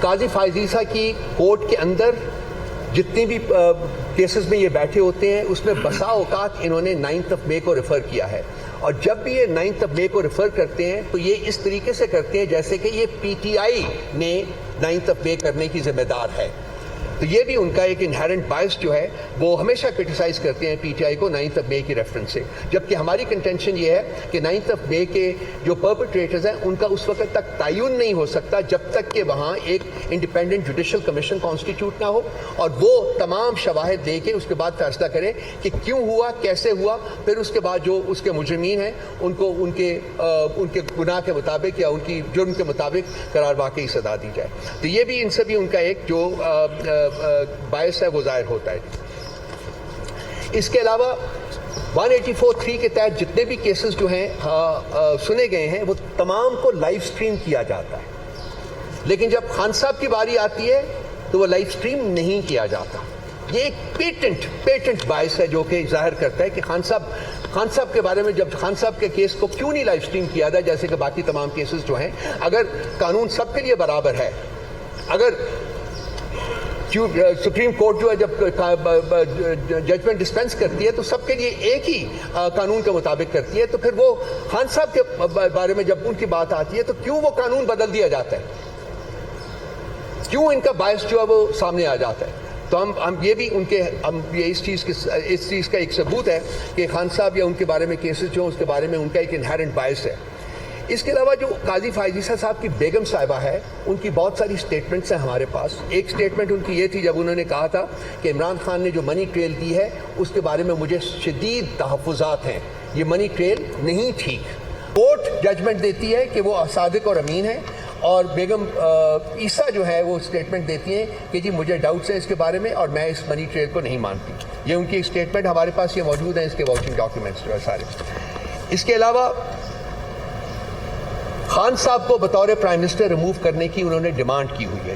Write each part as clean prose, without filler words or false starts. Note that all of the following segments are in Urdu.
قاضی فائز عیسیٰ کی کورٹ کے اندر جتنی بھی کیسز میں یہ بیٹھے ہوتے ہیں اس میں بسا اوقات انہوں نے 9 مئی کو ریفر کیا ہے، اور جب بھی یہ 9 مئی کو ریفر کرتے ہیں تو یہ اس طریقے سے کرتے ہیں جیسے کہ یہ پی ٹی آئی نے 9 مئی کرنے کی ذمہ دار ہے. تو یہ بھی ان کا ایک انہیرنٹ بائس جو ہے وہ ہمیشہ کرٹیسائز کرتے ہیں پی ٹی آئی کو 9 مئی کی ریفرنس سے، جبکہ ہماری کنٹینشن یہ ہے کہ 9 مئی کے جو پرپیٹریٹرز ہیں ان کا اس وقت تک تعین نہیں ہو سکتا جب تک کہ وہاں ایک انڈیپینڈنٹ جوڈیشل کمیشن کانسٹیٹیوٹ نہ ہو اور وہ تمام شواہد دے کے اس کے بعد فیصلہ کرے کہ کیوں ہوا، کیسے ہوا، پھر اس کے بعد جو اس کے مجرمین ہیں ان کو ان کے گناہ کے مطابق یا ان کی جرم کے مطابق قرار واقعی سزا دی جائے. تو یہ بھی ان سے بھی ان کا ایک جو باعث ہے وہ ظاہر ہوتا ہے. اس کے علاوہ 184(3) کے تحت جتنے بھی کیسز جو ہیں سنے گئے ہیں وہ تمام کو لائیو سٹریم کیا جاتا ہے، لیکن جب خان صاحب کی باری آتی ہے تو وہ لائیو سٹریم نہیں کیا جاتا. یہ ایک پیٹنٹ باعث ہے جو کہ ظاہر کرتا ہے کہ خان صاحب کے بارے میں جب خان صاحب کے کیس کو کیوں نہیں لائیو سٹریم کیا جاتا جیسے کہ باقی تمام کیسز جو ہیں. اگر قانون سب کے لیے برابر ہے، اگر سپریم کورٹ جو ہے جب ججمنٹ ڈسپینس کرتی ہے تو سب کے لیے ایک ہی قانون کے مطابق کرتی ہے، تو پھر وہ خان صاحب کے بارے میں جب ان کی بات آتی ہے تو کیوں وہ قانون بدل دیا جاتا ہے، کیوں ان کا باعث جو ہے وہ سامنے آ جاتا ہے. تو ہم یہ بھی ان کے یہ اس چیز کا ایک ثبوت ہے کہ خان صاحب یا ان کے بارے میں کیسز جو اس کے بارے میں ان کا ایک انہیرنٹ باعث ہے. اس کے علاوہ جو قاضی فائز عیسیٰ صاحب کی بیگم صاحبہ ہے ان کی بہت ساری سٹیٹمنٹس ہیں ہمارے پاس. ایک سٹیٹمنٹ ان کی یہ تھی جب انہوں نے کہا تھا کہ عمران خان نے جو منی ٹریل دی ہے اس کے بارے میں مجھے شدید تحفظات ہیں، یہ منی ٹریل نہیں ٹھیک. کورٹ ججمنٹ دیتی ہے کہ وہ صادق اور امین ہیں، اور بیگم عیسیٰ جو ہے وہ سٹیٹمنٹ دیتی ہیں کہ جی مجھے ڈاؤٹس ہیں اس کے بارے میں اور میں اس منی ٹریل کو نہیں مانتی. یہ ان کی سٹیٹمنٹ ہمارے پاس یہ موجود ہیں، اس کے واچنگ ڈاکیومنٹس جو ہے سارے. اس کے علاوہ خان صاحب کو بطور پرائم منسٹر ریموو کرنے کی انہوں نے ڈیمانڈ کی ہوئی ہے،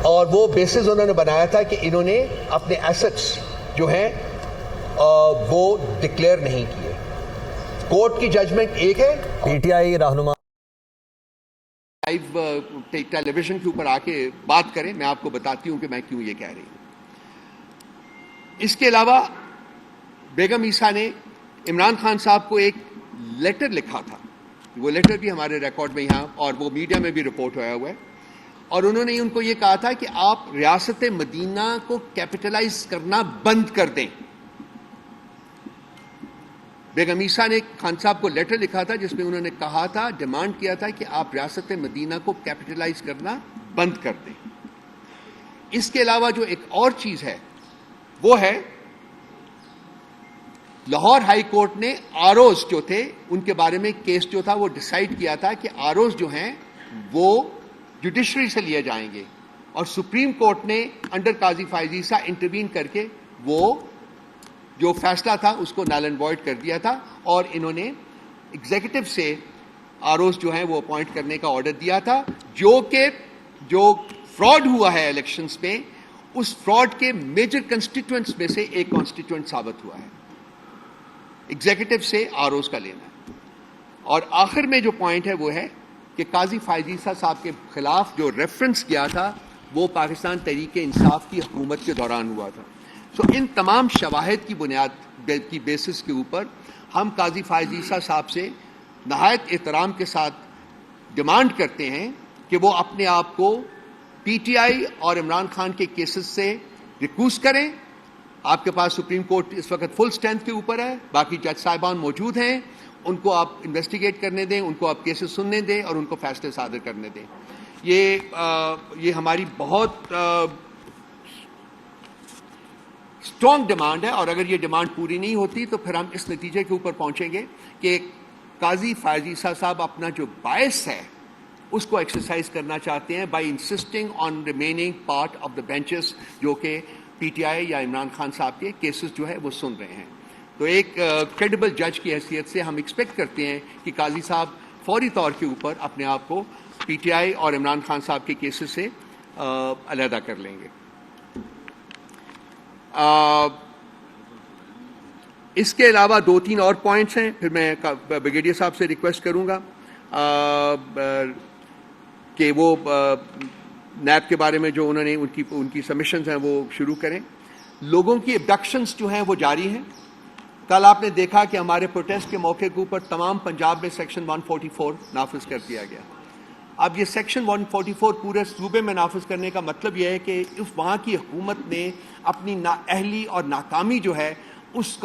اور وہ بیسز انہوں نے بنایا تھا کہ انہوں نے اپنے ایسٹس جو ہیں وہ ڈکلیئر نہیں کیے. کورٹ کی ججمنٹ ایک ہے. پی ٹی آئی رہنما لائیو ٹیلی ویژن کے اوپر آ کے بات کریں، میں آپ کو بتاتی ہوں کہ میں کیوں یہ کہہ رہی ہوں. اس کے علاوہ بیگم عیسیٰ نے عمران خان صاحب کو ایک لیٹر لکھا تھا، وہ لیٹر بھی ہمارے ریکارڈ میں یہاں اور وہ میڈیا میں بھی رپورٹ ہوا ہے، اور انہوں نے ان کو یہ کہا تھا کہ آپ ریاست مدینہ کو کیپٹلائز کرنا بند کر دیں. بیگم عیسیٰ نے خان صاحب کو لیٹر لکھا تھا جس میں انہوں نے کہا تھا، ڈیمانڈ کیا تھا کہ آپ ریاست مدینہ کو کیپٹلائز کرنا بند کر دیں. اس کے علاوہ جو ایک اور چیز ہے وہ ہے لاہور ہائی کورٹ نے آروز جو تھے ان کے بارے میں کیس جو تھا وہ ڈیسائیڈ کیا تھا کہ آروز جو ہیں وہ جوڈیشری سے لیے جائیں گے، اور سپریم کورٹ نے انڈر قاضی فائز عیسیٰ انٹروین کر کے وہ جو فیصلہ تھا اس کو نل اینڈ وائڈ کر دیا تھا، اور انہوں نے ایگزیکٹو سے آروز جو ہیں وہ اپوائنٹ کرنے کا آرڈر دیا تھا، جو فراڈ ہوا ہے الیکشنز میں اس فراڈ کے میجر کنسٹیٹوئنٹس میں سے ایک کانسٹیٹوئنٹ ثابت ہوا ہے. ایگزیکٹو سے آروز کا لینا ہے. اور آخر میں جو پوائنٹ ہے وہ ہے کہ قاضی فائز عیسیٰ صاحب کے خلاف جو ریفرنس کیا تھا وہ پاکستان تحریک انصاف کی حکومت کے دوران ہوا تھا. ان تمام شواہد کی بنیاد کی بیسس کے اوپر ہم قاضی فائز عیسیٰ صاحب سے نہایت احترام کے ساتھ ڈیمانڈ کرتے ہیں کہ وہ اپنے آپ کو پی ٹی آئی اور عمران خان کے کیسز سے ریکوز کریں. آپ کے پاس سپریم کورٹ اس وقت فل اسٹرینتھ کے اوپر ہے، باقی جج صاحبان موجود ہیں، ان کو آپ انویسٹیگیٹ کرنے دیں، ان کو آپ کیسز سننے دیں اور ان کو فیصلے صادر کرنے دیں. یہ ہماری بہت اسٹرانگ ڈیمانڈ ہے، اور اگر یہ ڈیمانڈ پوری نہیں ہوتی تو پھر ہم اس نتیجے کے اوپر پہنچیں گے کہ قاضی فائز عیسیٰ صاحب اپنا جو باعث ہے اس کو ایکسرسائز کرنا چاہتے ہیں by insisting on remaining part of the benches جو کہ پی ٹی آئی یا عمران خان صاحب کے کیسز جو ہے وہ سن رہے ہیں. تو ایک کریڈیبل جج کی حیثیت سے ہم ایکسپیکٹ کرتے ہیں کہ قاضی صاحب فوری طور کے اوپر اپنے آپ کو پی ٹی آئی اور عمران خان صاحب کے کیسز سے علیحدہ کر لیں گے. اس کے علاوہ 2-3 اور پوائنٹس ہیں، پھر میں بریگیڈیئر صاحب سے ریکویسٹ کروں گا کہ وہ نیب کے بارے میں جو انہوں نے ان کی سبمیشنز ہیں وہ شروع کریں. لوگوں کی ابڈکشنز جو ہیں وہ جاری ہیں. کل آپ نے دیکھا کہ ہمارے پروٹیسٹ کے موقع کے اوپر تمام پنجاب میں سیکشن 144 نافذ کر دیا گیا. اب یہ سیکشن 144 پورے صوبے میں نافذ کرنے کا مطلب یہ ہے کہ وہاں کی حکومت نے اپنی نااہلی اور ناکامی جو ہے اس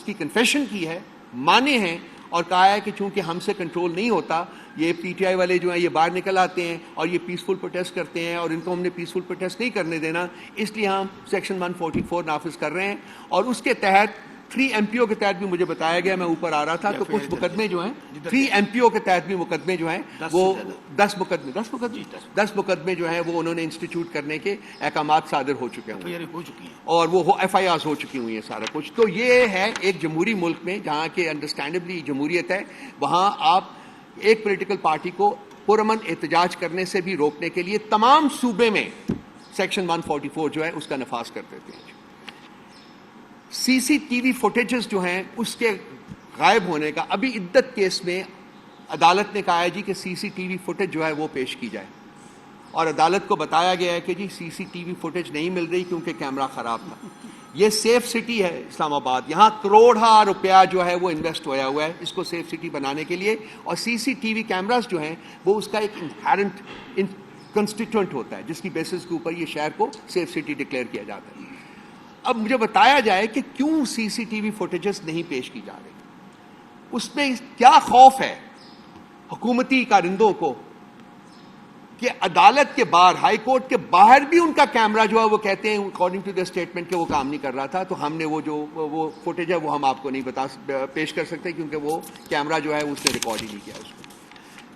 کی کنفیشن کی ہے, مانے ہیں, اور کہا ہے کہ چونکہ ہم سے کنٹرول نہیں ہوتا, یہ پی ٹی آئی والے جو ہیں یہ باہر نکل آتے ہیں اور یہ پیسفل پروٹیسٹ کرتے ہیں اور ان کو ہم نے پیسفل پروٹیسٹ نہیں کرنے دینا, اس لیے ہم سیکشن 144 نافذ کر رہے ہیں. اور اس کے تحت 3 ایم پی او کے تحت بھی مجھے بتایا گیا, میں اوپر آ رہا تھا تو کچھ مقدمے جو ہیں 3 ایم پی او کے تحت بھی مقدمے جو ہیں وہ 10 مقدمے جو ہیں وہ انہوں نے انسٹیٹیوٹ کرنے کے احکامات صادر ہو چکے ہیں اور وہ ایف آئی آرز ہو چکی ہوئی ہیں سارا کچھ. تو یہ ہے ایک جمہوری ملک میں جہاں کہ انڈرسٹینڈبلی جمہوریت ہے, وہاں آپ ایک پولیٹیکل پارٹی کو پرامن احتجاج کرنے سے بھی روکنے کے لیے تمام صوبے میں سیکشن 144 جو ہے اس کا نفاذ کر دیتے ہیں. سی سی ٹی وی فوٹیجز جو ہیں اس کے غائب ہونے کا, ابھی عدت کیس میں عدالت نے کہا ہے جی کہ سی سی ٹی وی فوٹیج جو ہے وہ پیش کی جائے, اور عدالت کو بتایا گیا ہے کہ جی سی سی ٹی وی فوٹیج نہیں مل رہی کیونکہ کیمرہ خراب تھا. یہ سیف سٹی ہے اسلام آباد, یہاں کروڑا روپیہ جو ہے وہ انویسٹ ہوا ہوا ہے اس کو سیف سٹی بنانے کے لیے, اور سی سی ٹی وی کیمراز جو ہیں وہ اس کا ایک انہیرنٹ کنسٹیٹوئنٹ ہوتا ہے جس کی بیسس کے اوپر یہ شہر کو سیف سٹی ڈکلیئر کیا جاتا ہے. اب مجھے بتایا جائے کہ کیوں سی سی ٹی وی فوٹیجز نہیں پیش کی جا رہی, اس میں کیا خوف ہے حکومتی کارندوں کو کہ عدالت کے باہر, ہائی کورٹ کے باہر بھی ان کا کیمرہ جو ہے وہ کہتے ہیں اکارڈنگ ٹو دا اسٹیٹمنٹ کہ وہ کام نہیں کر رہا تھا, تو ہم نے وہ فوٹیج ہے وہ ہم آپ کو نہیں پیش کر سکتے کیونکہ وہ کیمرہ جو ہے اس نے ریکارڈ ہی نہیں کیا اس کو.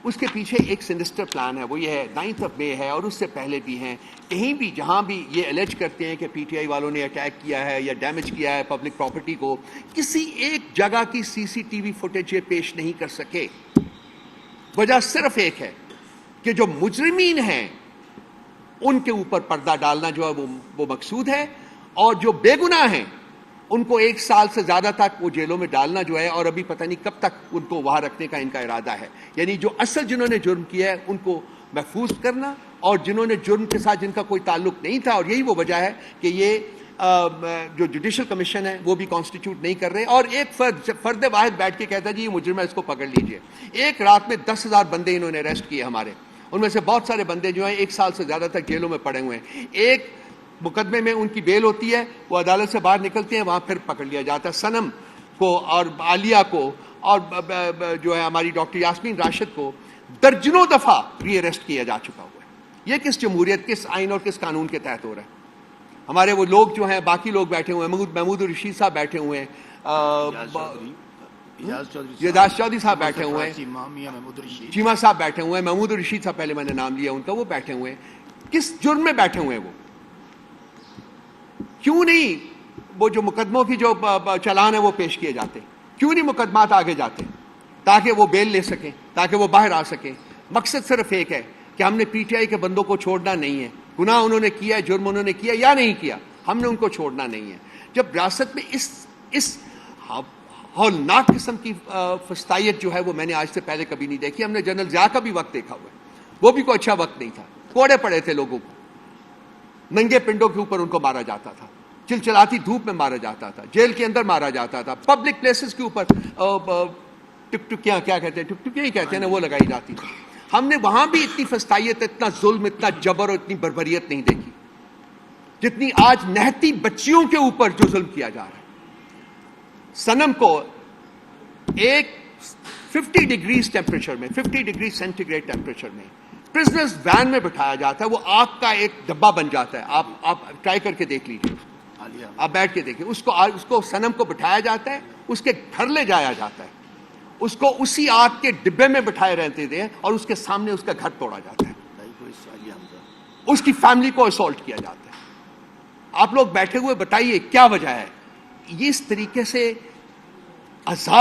اس کے پیچھے ایک سینسٹر پلان ہے, وہ یہ ہے 9 مئی ہے اور اس سے پہلے بھی ہیں, کہیں بھی جہاں بھی یہ الیج کرتے ہیں کہ پی ٹی آئی والوں نے اٹیک کیا ہے یا ڈیمیج کیا ہے پبلک پراپرٹی کو, کسی ایک جگہ کی سی سی ٹی وی فوٹیج پیش نہیں کر سکے. وجہ صرف ایک ہے کہ جو مجرمین ہیں ان کے اوپر پردہ ڈالنا جو ہے وہ مقصود ہے, اور جو بے گناہ ہیں ان کو 1 سال سے زیادہ تک وہ جیلوں میں ڈالنا جو ہے, اور ابھی پتہ نہیں کب تک ان کو وہاں رکھنے کا ان کا ارادہ ہے. یعنی جو اصل جنہوں نے جرم کیا ہے ان کو محفوظ کرنا, اور جنہوں نے جرم کے ساتھ جن کا کوئی تعلق نہیں تھا, اور یہی وہ وجہ ہے کہ یہ جو جوڈیشل کمیشن ہے وہ بھی کانسٹیٹیوٹ نہیں کر رہے, اور ایک فرد واحد بیٹھ کے کہتا ہے جی یہ مجرم ہے اس کو پکڑ لیجئے. ایک رات میں 10,000 بندے انہوں نے اریسٹ کیے ہمارے, ان میں سے بہت سارے بندے جو ہیں 1 سال سے زیادہ تک جیلوں میں پڑے ہوئے ہیں. ایک مقدمے میں ان کی بیل ہوتی ہے, وہ عدالت سے باہر نکلتے ہیں, وہاں پھر پکڑ لیا جاتا ہے. سنم کو اور عالیہ کو اور جو ہے ہماری ڈاکٹر یاسمین راشد کو درجنوں دفعہ ری اریسٹ کیا جا چکا ہوا ہے. یہ کس جمہوریت, کس آئین اور کس قانون کے تحت ہو رہا ہے؟ ہمارے وہ لوگ جو ہیں باقی لوگ بیٹھے ہوئے ہیں, محمود الرشید صاحب بیٹھے ہوئے ہیں, اعجاز چودھری صاحب بیٹھے ہوئے ہیں, چیمہ صاحب بیٹھے ہوئے ہیں, محمود الرشید صاحب پہلے میں نے نام لیا ان کا, وہ بیٹھے ہوئے ہیں. کس جرم میں بیٹھے ہوئے ہیں وہ؟ کیوں نہیں وہ جو مقدموں کی جو چلان ہے وہ پیش کیے جاتے, کیوں نہیں مقدمات آگے جاتے تاکہ وہ بیل لے سکیں, تاکہ وہ باہر آ سکیں؟ مقصد صرف ایک ہے کہ ہم نے پی ٹی آئی کے بندوں کو چھوڑنا نہیں ہے. گناہ انہوں نے کیا, جرم انہوں نے کیا یا نہیں کیا, ہم نے ان کو چھوڑنا نہیں ہے. جب ریاست میں اس ہولناک قسم کی فسطائیت جو ہے وہ میں نے آج سے پہلے کبھی نہیں دیکھی. ہم نے جنرل ضیاء کا بھی وقت دیکھا ہوا ہے, وہ بھی کوئی اچھا وقت نہیں تھا, کوڑے پڑے تھے لوگوں کو, ننگے پنڈوں کے اوپر ان کو مارا جاتا تھا, چلچلاتی دھوپ میں مارا جاتا تھا, جیل کے اندر مارا جاتا تھا, پبلک پلیسز کے اوپر ٹکٹکیاں کیا کہتے ہیں, ٹکٹکیاں ہی کہتے ہیں نا, وہ لگائی جاتی تھی. ہم نے وہاں بھی اتنی فسطائیت, اتنا ظلم, اتنا جبر اور اتنی بربریت نہیں دیکھی جتنی آج نہتی بچیوں کے اوپر جو ظلم کیا جا رہا ہے. سنم کو ایک 50 ڈگریز ٹیمپریچر میں, 50 ڈگری سینٹی گریڈ ٹیمپریچر میں پرزنرز وین میں بٹھایا جاتا ہے, وہ آگ کا ایک ڈبہ بن جاتا ہے. آپ ٹرائی کر کے دیکھ لیجیے, آپ بیٹھ کے دیکھیں اس کو سنم کو بٹھایا جاتا ہے, اس کے گھر لے جایا جاتا ہے, اس کو اسی آگ کے ڈبے میں بٹھائے رہتے تھے, اور اس کے سامنے اس کا گھر توڑا جاتا ہے, اس کی فیملی کو اسالٹ کیا جاتا ہے. آپ لوگ بیٹھے ہوئے بتائیے کیا وجہ ہے؟ یہ اس طریقے سے عذاب